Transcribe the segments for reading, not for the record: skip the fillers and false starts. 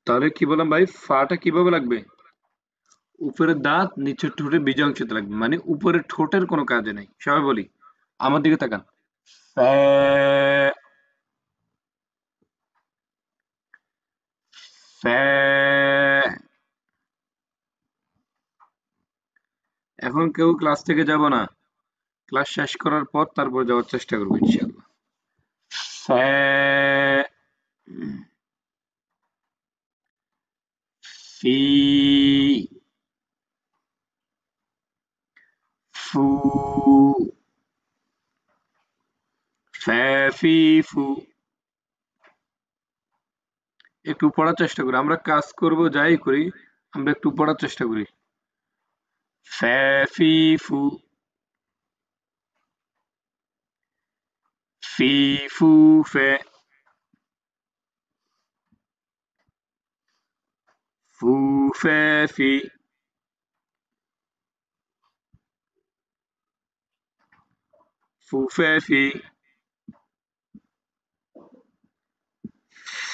তাহলে কি বললাম ভাই, ফাটা কিভাবে লাগবে? উপরের দাঁত নিচের ঠোঁটের বীজ অংশতে লাগবে, মানে উপরের ঠোঁটের কোনো কাজে নাই। সবাই বলি, আমার দিকে তাকান। ফ্যা, ফ্যা। এখন কেউ ক্লাস থেকে যাব না, ক্লাস শেষ করার পর তারপর যাওয়ার চেষ্টা করবো ইনশাআল্লাহ। ফ্যা, ফি, ফু, ফ্যা, ফি, ফু। একটু পড়ার চেষ্টা করি, আমরা কাজ করব যাই করি, আমরা একটু পড়ার চেষ্টা করি। ফ্যা, ফি, ফু, ফি, ফু, ফে, ফু, ফে, ফি, ফু, ফে, ফি,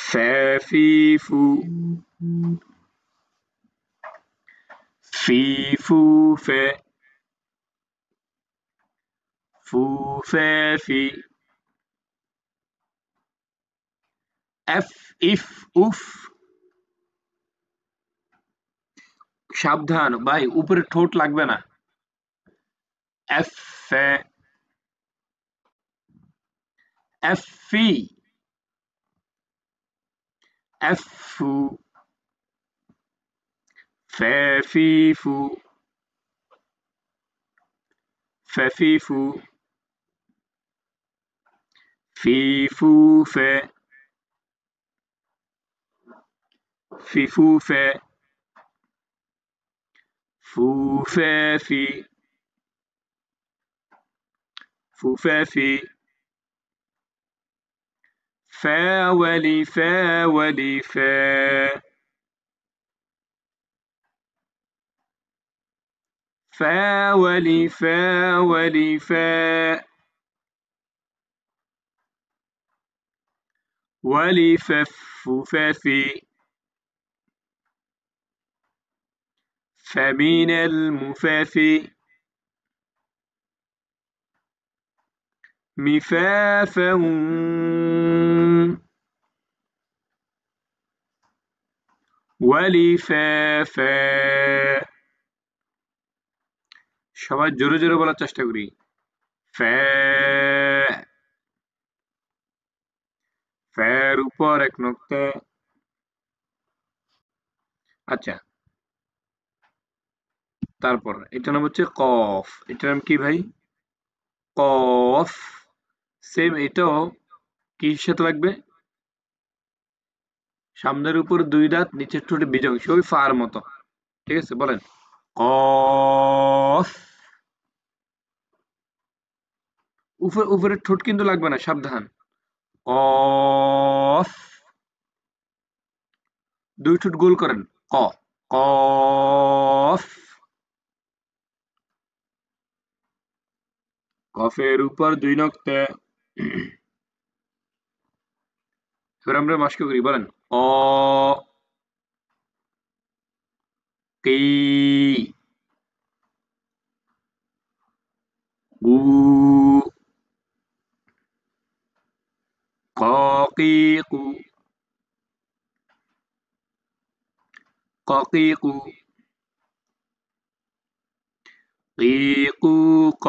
ফে, ফি, ফু, ফি, ফু, ফে, ফু, ফে, ফি, এফ, ইফ, উফ। সাবধান ভাই, উপরে ঠোঁট লাগবে না। এফ, ফে, এফ, ফি, এফ, ফু, ফে, ফি, ফু, ফে, ফি, ফু, ফি, ফু, ফে, ফি, ফু, ফে, ফু, ফে, ফি, ফু, ফে, ফি, ফে, ওয়ালি, ফে, ওয়ালি, ফে, ফে, ওয়ালি, ফে, ওয়ালি, ফে, ওয়ালি, ফে, ফু, ফে, ফি, فمن المفافي مفافا ولفافا। সবাই জোরে জোরে বলার চেষ্টা করি। ফ্যা, ফ্যার উপর এক নোক্তা। আচ্ছা, তারপর এটার নাম হচ্ছে কফ। এটার নাম কি ভাই? কফ। সেম এটাও কিসের সাথে লাগবে? সামনের উপর দুই দাঁত, নিচের ঠোঁটে বীজ অংশ, ওই ফার মতো। ঠিক আছে, বলেন। কফ। উপরের ঠোঁট কিন্তু লাগবে না, সাবধান। কফ। দুই ঠোঁট গোল করেন। ক, কফ। কফের উপর দুই নক্তা। এবার আমরা মাস্ক করি, বলেন। অ, কি, উ, ক, কি, কু, ক, কি, কু, কি, কু, ক,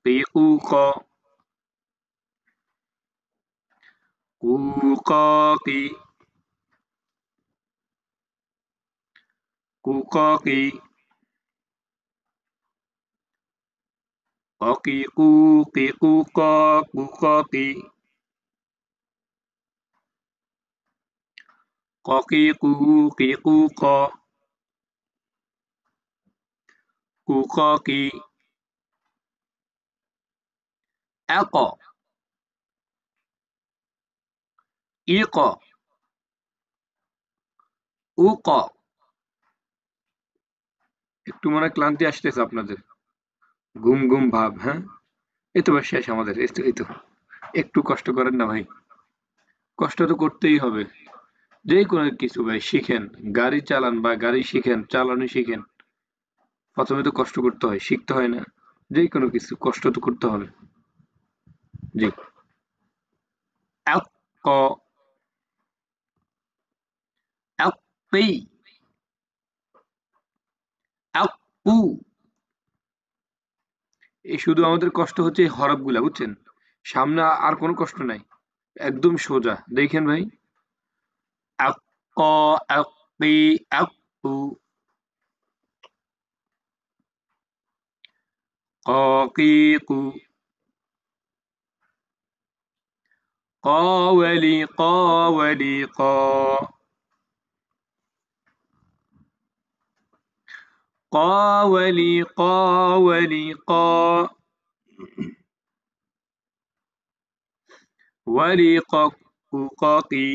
কি, কু, ক, কু, ক, কি, কু, ক, কি, ক, কি, কু, কি, কু, ক, কু, ক, কি, ক, কি, কু, কি, কু, ক, কু, ক, কি, এক, ইক, উক। একটু মনে হয় ক্লান্তি আসতেছে আপনাদের, ঘুম ঘুম ভাব, হ্যাঁ? এই তো ভাই শেষ আমাদের, এই তো, এই তো। একটু কষ্ট করেন না ভাই। কষ্ট তো করতেই হবে। যে কোনো কিছু ভাই শিখেন, গাড়ি চালান বা গাড়ি শিখেন, চালানো শিখেন, প্রথমে তো কষ্ট করতে হয়, শিখতে হয় না? যে কোনো কিছু কষ্ট তো করতে হবে। জি। এক, একপি, একপু। এই শুধু আমাদের কষ্ট হচ্ছে এই হরফগুলা, বুঝছেন? সামনে আর কোনো কষ্ট নাই, একদম সোজা। দেখেন ভাই, এক, একপি, একপু, قاقيق، قاولي قاولي قا، قاولي قاولي قا، ولي قاقي،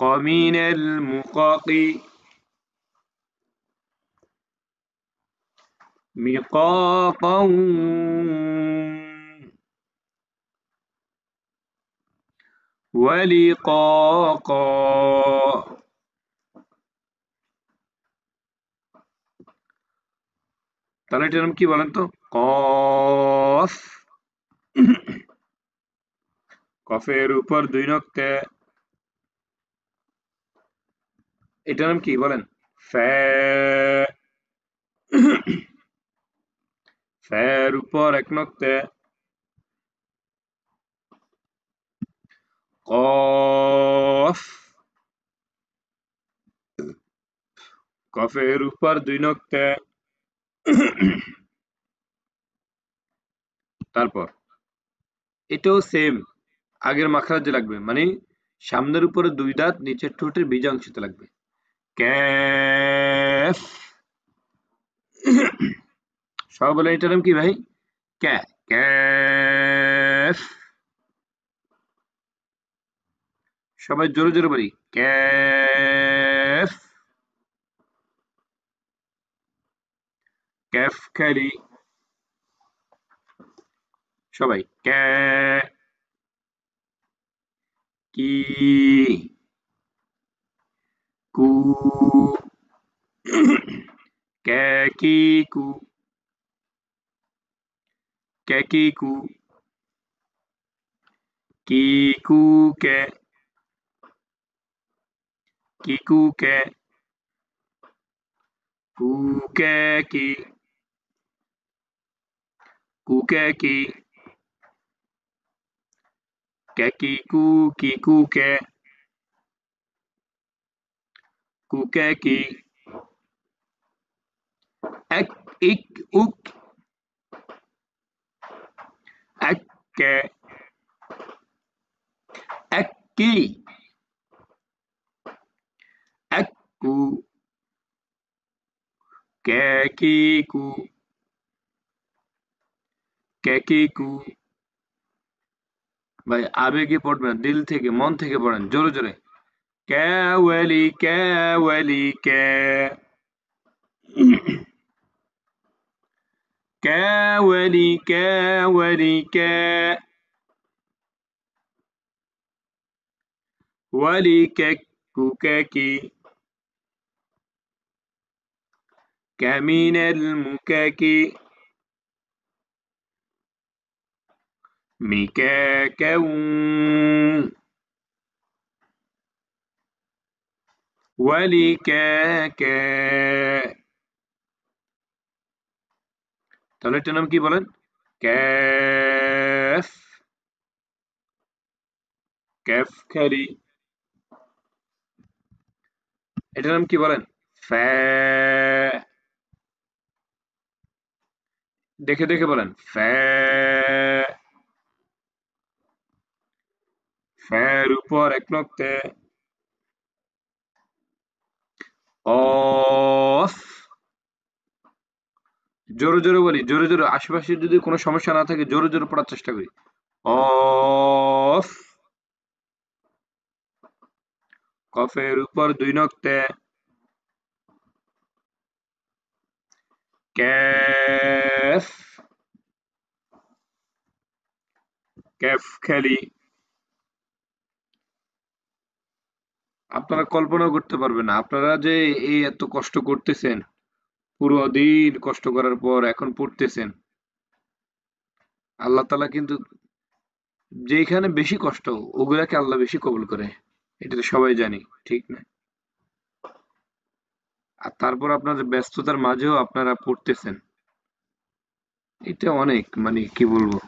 قمين المقاقي، مقاقا، ولقاقا। তাহলে এটার নাম কি বলেন তো? কফ। কফের উপর দুই নক্তে, এটার নাম কি বলেন? ফে। ফের উপর এক নক্তে, কফ। কফের উপর দুই নক্তে, তারপর এটাও সেম, আগের মাখরাজে লাগবে, মানে সামনের উপরে দুই দাঁত, নিচের ঠোঁটের বীজাংশতে লাগবে। ক্যাফ। সবাই বলে এটার নাম কি ভাই? ক্যা, ক্যাফ। সবাই জোরে জোরে বলি, ক্যাফ। ক্যাফ খালি। সবাই ক্যা, কি, কু, ক্যা কি কু, ক্যা কি কু, কি কু ক্যা, কি কু ক্যা, কু ক্যা কি, কু ক্যা কি, ক্যা কি কু ক্যা, কু ক্যা কি, এক, ইক, উক, এক ক্যা, এক কি, এক কু, ক্যা কি কু, ক্যা কি কু। ভাই আবেগে পড়বেন না, দিল থেকে মন থেকে পড়েন জোরে জোরে। ক্যাওয়ালি ক্যাওয়ালি ক্যা, ক্যাওয়ালি ক্যাওয়ালি ক্যা, ওয়ালি ক্যাকু ক্যাকি, ক্যামিনের মুক্যাকি, মিক্যাক্যাউ, ওয়ালি ক্যাক্যা। তাহলে এটার নাম কি বলেন? ক্যাফ। ক্যাফ খালি। এটার নাম কি বলেন? ফ্যা। দেখে দেখে বলেন, ফ্যা। ফ্যার উপর এক নক্তে, অফ। জোরে জোরে বলি, জোরে জোরে, আশেপাশে যদি কোনো সমস্যা না থাকে জোরে জোরে পড়ার চেষ্টা করি। অফ। কফের উপর দুই নক্তে, ক্যাফ। ক্যাফ খালি। আপনারা কল্পনা করতে পারবেন না আপনারা যে এই এত কষ্ট করতেছেন, পুরো দিন কষ্ট করার পর এখন পড়তেছেন, আল্লাহ তাআলা কিন্তু যেখানে বেশি কষ্ট ওগুলাকে আল্লাহ বেশি কবুল করে। এটা তো সবাই জানি, ঠিক না? আর তারপর আপনাদের ব্যস্ততার মাঝেও আপনারা পড়তেছেন। এটা অনেক মানে কি বলবো।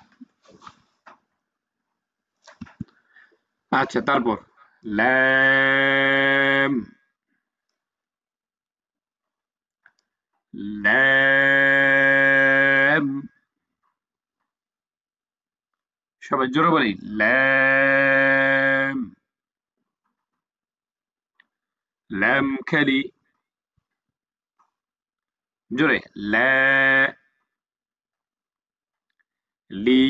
আচ্ছা তারপর ল্যাম, ল্যাম, সবাই জোরে বলি ল্যাম, ল্যাম খেলি, জোরে ল্যা, লি,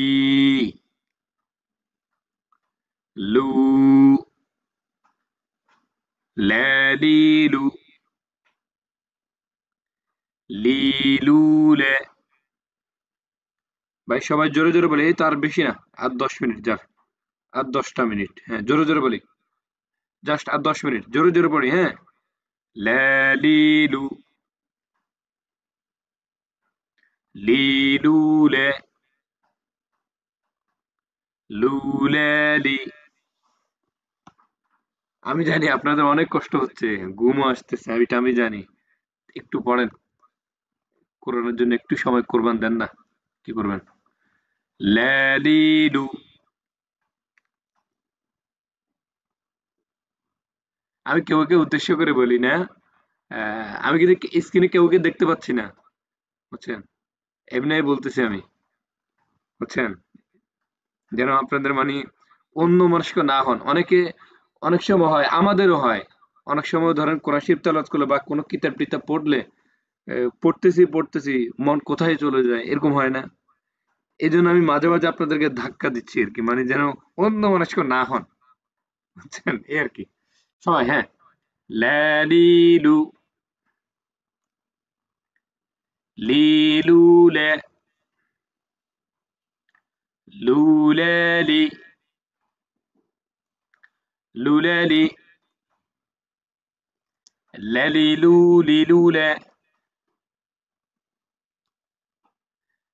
লু, ল্যালিলু, লিলুলে। ভাই সবাই জোরে জোরে বলি, এই তো আর বেশি না, আর 10 মিনিট যা, আর 10টা মিনিট, হ্যাঁ জোরে জোরে বলি, জাস্ট আর 10 মিনিট জোরে জোরে পড়ি, হ্যাঁ। ল্যালিলু, লিলুলে, লুল্যালি। আমি জানি আপনাদের অনেক কষ্ট হচ্ছে, ঘুমও আসতেছে, আমি জানি। একটু পড়েন, কোরআনের জন্য একটু সময় কোরবান দেন না, কি করবেন? ল্যালিলু। আমি কেউকে উদ্দেশ্য করে বলি না। আমি কিন্তু স্ক্রিনে কেউকে দেখতে পাচ্ছি না, বুঝছেন? এমনি বলতেছি আমি, বুঝছেন? যেন আপনাদের মানে অন্য মনস্ক না হন। অনেকে অনেক সময় হয়, আমাদেরও হয়। অনেক সময় ধরেন কোরআন শরীফ তেলাওয়াত করলে বা কোনো কিতাব-টিতাব পড়লে পড়তেছি, মন কোথায় চলে যায়, এরকম হয় না? এজন্য আমি মাঝে, মাঝে আপনাদেরকে ধাক্কা দিচ্ছি আরকি। মানে যেন অন্যমনস্ক না হন। বুঝছেন? এই আরকি। সবাই হ্যাঁ। ল্যালিলু, লিলুলে, লুল্যালি, লুল্যালি, ল্যালিলু, লিলুলে,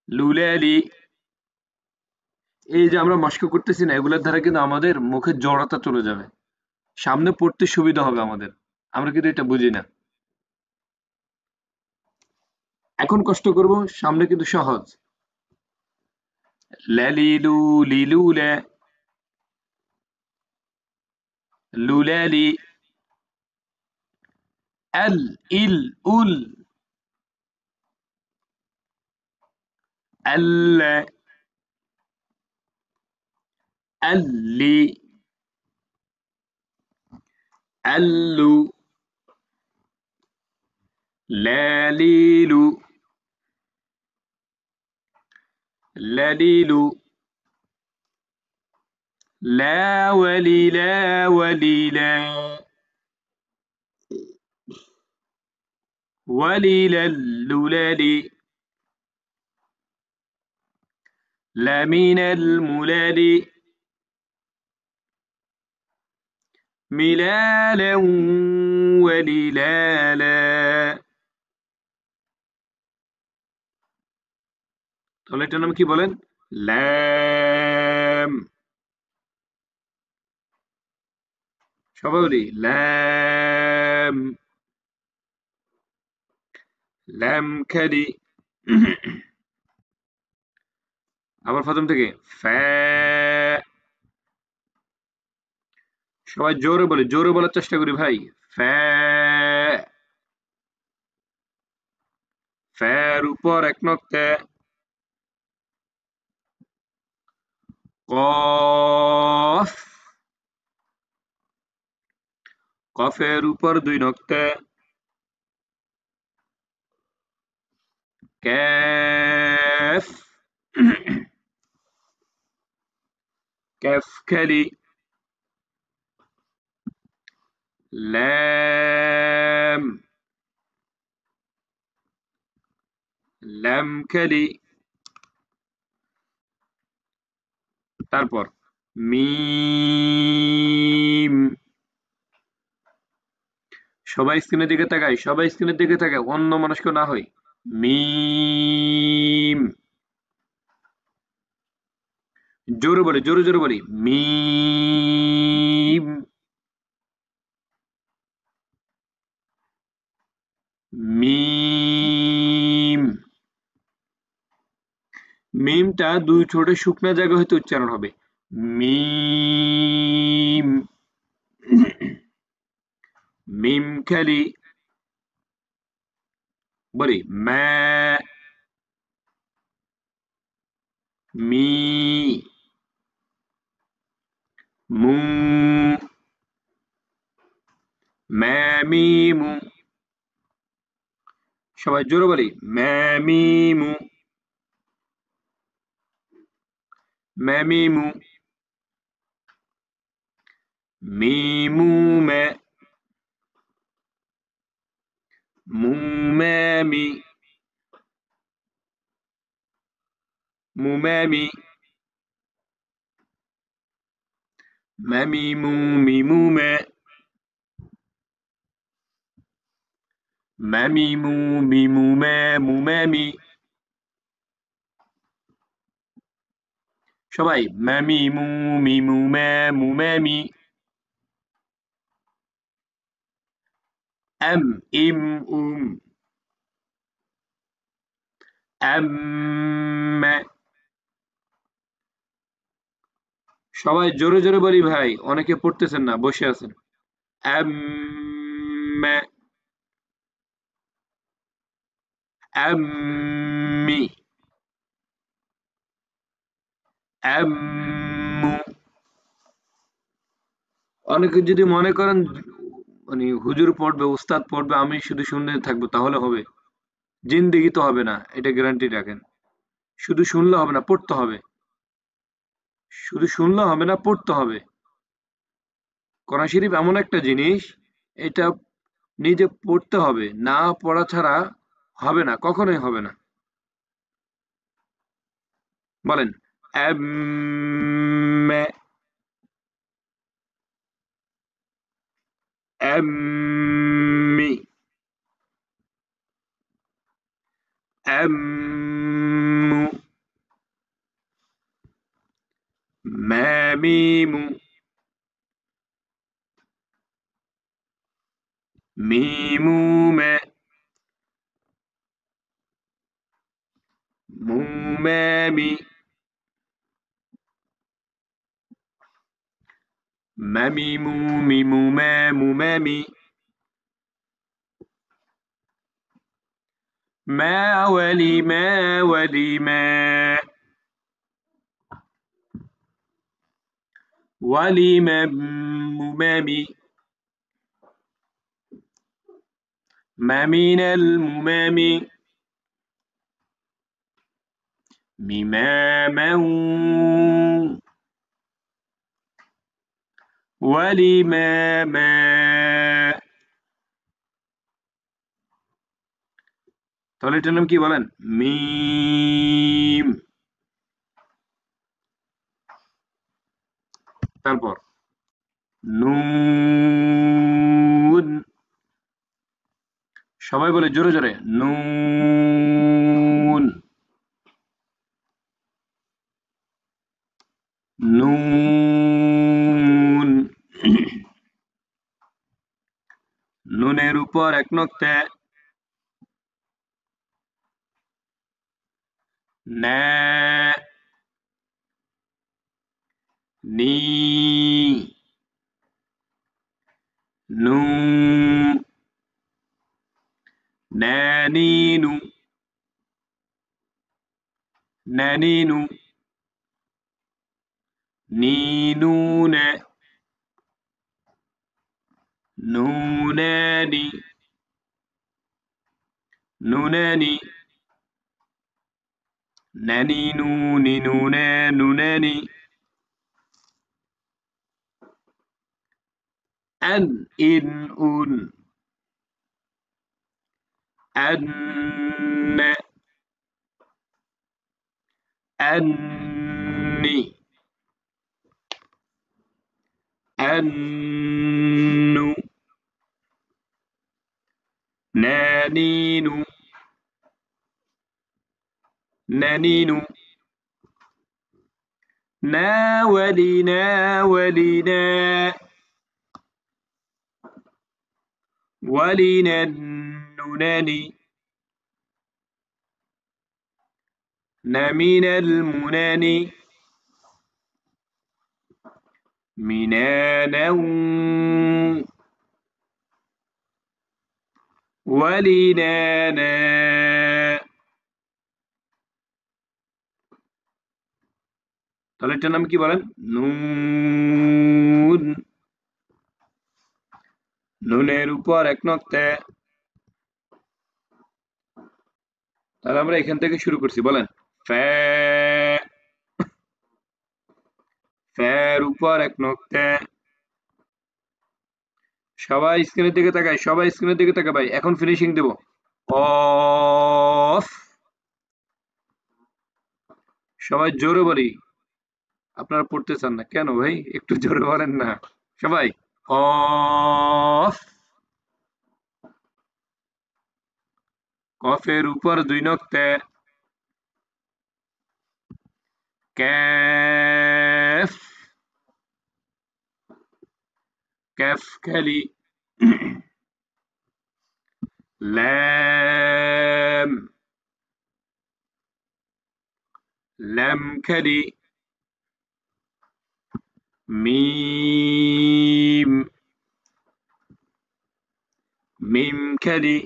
লুল্যালি। এই যে আমরা মস্ক করতেছি না, এগুলোর দ্বারা কিন্তু আমাদের মুখের জড়তা চলে যাবে। সামনে পড়তে সুবিধা হবে আমাদের। আমরা কিন্তু এটা বুঝি না। এখন কষ্ট করব, সামনে কিন্তু সহজ। ল্যালিলু, লিলুলে, লুল্যালি, আল, ইল, উল, আল্লা, আল্লি, আল্লু, ল্যালিলু, ল্যালিলু, লা ওয়ালি, লা ওয়ালি, লা ওয়ালি, লাল্লুলালি, لمن الملل ملالا وللالا। তাহলে এটার নাম কি বলেন? ল্যাম। সবাই বলি ল্যাম, ল্যাম খালি। আবার প্রথম থেকে ফ্যা। সবাই জোরে বলি, জোরে বলার চেষ্টা করি ভাই। ফ্যা, ফ্যার উপর এক নক্তে। কফ, কফের উপর দুই নক্তে। ক্যাফ, ক্যাফ খালি। ল্যাম, ল্যাম খালি। তারপর মিম। সবাই স্ক্রিনের দিকে তাকায়, সবাই স্ক্রিনের দিকে তাকায়, অন্য মানুষকে না হয়। মিম। জোরে বলি, জোরে জোরে বলি, মিম। মিম। মিমটা দুই ঠোঁটে শুকনা জায়গা হইতে উচ্চারণ হবে। মিম। মিম খালি বলি ম্যা। মি। মু। ম্যা মি মু। সবাই জোরে বলি ম্যা মি মু। ম্যা মি মু। মি মু ম্যা। মু ম্যা মি। মু ম্যা মি। ম্যা মি মু। মি মু ম্যা। ম্যা মি মু। মি মু ম্যা। মু ম্যা মি। সবাই ম্যা মি মু। মি মু ম্যা। মু ম্যা মি। এম ইম উম। এম ম্যা। সবাই জোরে জোরে বলি ভাই, অনেকে পড়তেছেন না, বসে আছেন। এম ম্যা। এম মি। এম মু। অনেকে যদি মনে করেন মানে হুজুর পড়বে, উস্তাদ পড়বে, আমি শুধু শুনতে থাকবো, তাহলে হবে? জিন্দেগি তো হবে না, এটা গ্যারান্টি রাখেন। শুধু শুনলে হবে না, পড়তে হবে। শুধু শুনলে হবে না, পড়তে হবে। কোরআন শরীফ এমন একটা জিনিস, এটা নিজে পড়তে হবে, না পড়া ছাড়া হবে না, কখনোই হবে না। বলেন এম মে। এম মি। এম মু। ম্যা মি মু। মি মু ম্যা। মু ম্যা মি। ম্যা মি মু। মি মু ম্যা। মু ম্যা মি। ম্যা ওয়ালি ম্যা ওয়ালি ম্যা। ওয়ালি ম্যা। মু ম্যা মি। মা মিনাল মুমামি। মিমামাউ। ওয়ালিমামা। তাহলে এটার নাম কি বলেন? মিম। তারপর নুন। সবাই বলে জোরে জোরে নুন। নুন। নুনের উপর এক নক্তে না। নি। নু। নানিনু। নানিনু। নিনুনে। নুনানি। নুনানি। নানিনু। নিনুনে। নুনানি। আন ইন উন। أن. أني. ننو نانينو نانينو ناولي ناولينا ولنننني نمين المناني منانا ولنانا তাহলে এটার নাম কি বলেন? নুন। নুনের উপর এক নক্তে। তাহলে আমরা এখান থেকে শুরু করছি, বলেন। ফ্যা, ফ্যার উপর এক নক্তে। সবাই স্ক্রিনের দিকে তাকায়, সবাই স্ক্রিনের দিকে তাকায় ভাই, এখন ফিনিশিং দেব। অফ। সবাই জোরে বলি। আপনারা পড়তে চান না কেন ভাই? একটু জোরে বলেন না সবাই। অফ। কফের উপর দুই নক্তে। ক্যাফ, ক্যাফ খালি। ল্যাম, ল্যাম খালি। মিম, মিম খালি।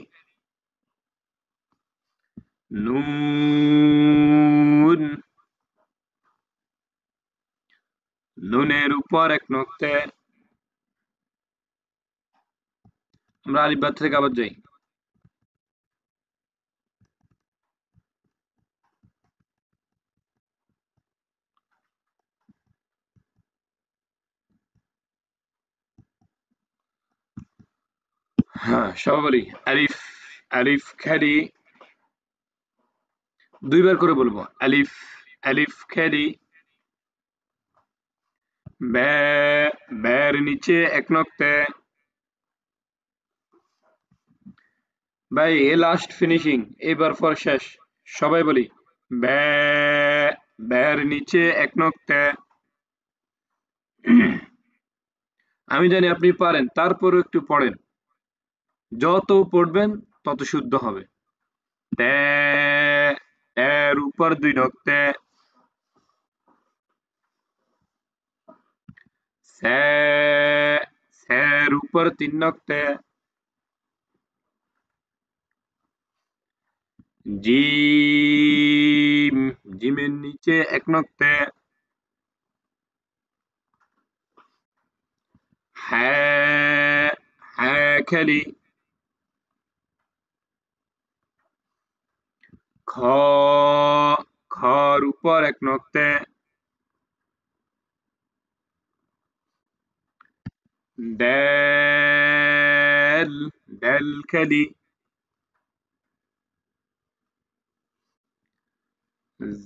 নুন, নুনের উপর এক নক্তে। আমরা আলিফ বা থেকে আবার যাই। হ্যাঁ সবাই বলি। আলিফ, আলিফ খালি। দুইবার করে বলবো। আলিফ, আলিফ খালি। ব্যা, ব্যের নিচে এক নক্তে। ভাই এ লাস্ট ফিনিশিং, এবার পর শেষ। সবাই বলি। ব্যা, ব্যের নিচে এক নক্তে। আমি জানি আপনি পারেন, তারপরও একটু পড়েন। যত পড়বেন তত শুদ্ধ হবে। তে, এর উপর দুই নক্তে। সে, সের উপর তিন নক্তে। জিম, জিমের নিচে এক নক্তে। হ্যাঁ, হ্যাঁ খালি। খ, খর উপর এক নক্তে। ড্যাল, ড্যাল খালি।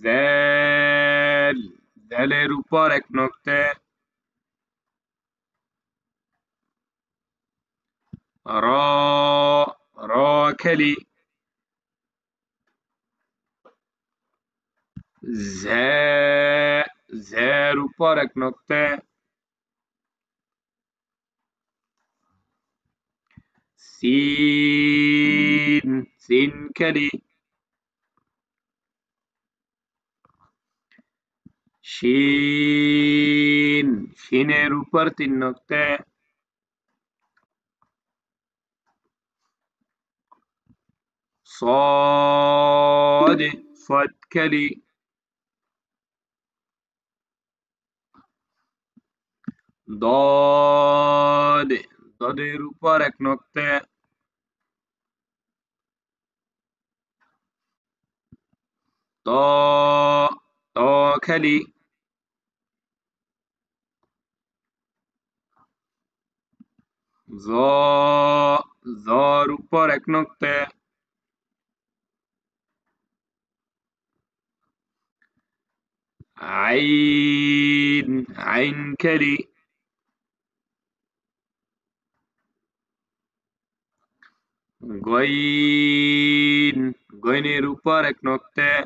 জ্যাল, জ্যালের উপর এক নক্তে। র, র খালি। ঝ্যা, ঝ্যার উপর এক নক্তে। সিন, সিন খালি। শিন, শিনের উপর তিন নক্তে। صاد، صاد খালি। ضاد، ضদের উপর এক নক্তে। ত, ত খালি। জ, জর উপর এক নক্তে। আইন, আইন খালি। গইন, গইনের উপর এক নক্তে।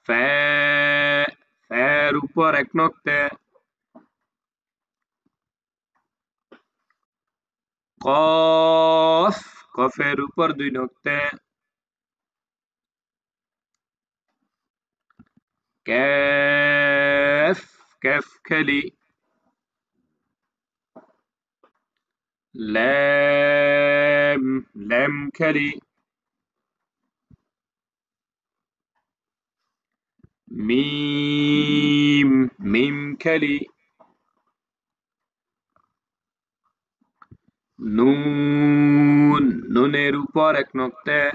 ফে, ফের উপর এক নক্তে। কফ, কফের উপর দুই নক্তে। ক্যাফ, ক্যাফ খেলি। ল্যাম, ল্যাম খেলি। মিম, মিম খেলি। নুন, নুনের উপর এক নক্তে।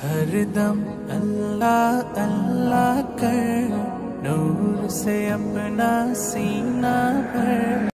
हरदम अल्लाह अल्लाह कर, नूर से अपना सीना भर।